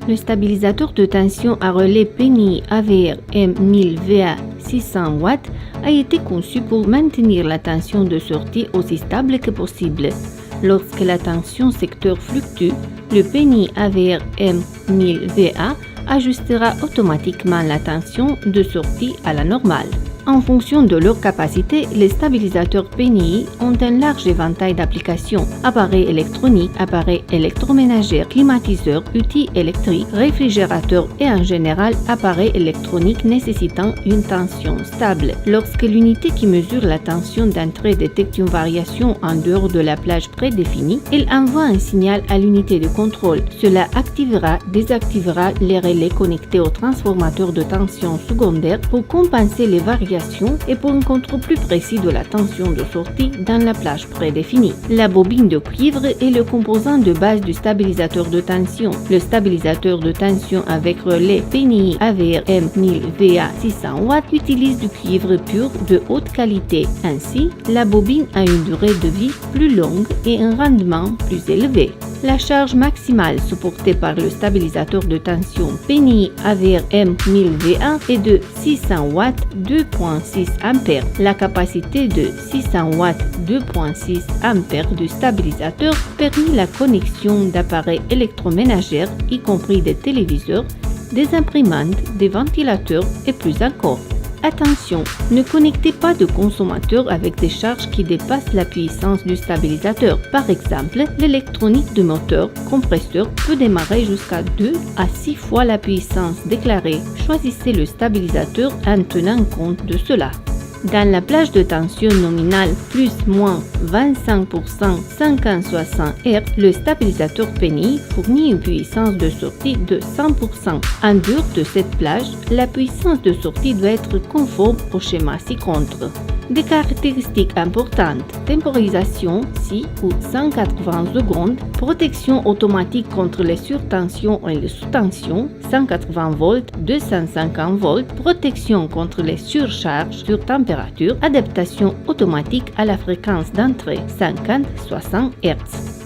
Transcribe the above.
Le stabilisateur de tension à relais PENI AVR M1000VA 600 W a été conçu pour maintenir la tension de sortie aussi stable que possible. Lorsque la tension secteur fluctue, le PENI AVR M1000VA ajustera automatiquement la tension de sortie à la normale. En fonction de leur capacité, les stabilisateurs PENI ont un large éventail d'applications: appareils électroniques, appareils électroménagers, climatiseurs, outils électriques, réfrigérateurs et en général appareils électroniques nécessitant une tension stable. Lorsque l'unité qui mesure la tension d'entrée détecte une variation en dehors de la plage prédéfinie, elle envoie un signal à l'unité de contrôle. Cela désactivera les relais connectés au transformateur de tension secondaire pour compenser les variations et pour un contrôle plus précis de la tension de sortie dans la plage prédéfinie. La bobine de cuivre est le composant de base du stabilisateur de tension. Le stabilisateur de tension avec relais PENI AVR M1000VA 600 W utilise du cuivre pur de haute qualité. Ainsi, la bobine a une durée de vie plus longue et un rendement plus élevé. La charge maximale supportée par le stabilisateur de tension PENI AVR M1000VA est de 600 W 2.6 A. La capacité de 600 W 2.6 A du stabilisateur permet la connexion d'appareils électroménagers, y compris des téléviseurs, des imprimantes, des ventilateurs et plus encore. Attention, ne connectez pas de consommateurs avec des charges qui dépassent la puissance du stabilisateur. Par exemple, l'électronique du moteur compresseur peut démarrer jusqu'à 2 à 6 fois la puissance déclarée. Choisissez le stabilisateur en tenant compte de cela. Dans la plage de tension nominale plus/moins 25% 50-60 Hz, le stabilisateur PENI fournit une puissance de sortie de 100%. En dehors de cette plage, la puissance de sortie doit être conforme au schéma ci-contre. Des caractéristiques importantes: temporisation 6 ou 180 secondes, protection automatique contre les surtensions et les sous-tensions 180 volts, 250 volts, protection contre les surcharges sur température, adaptation automatique à la fréquence d'entrée 50-60 Hz.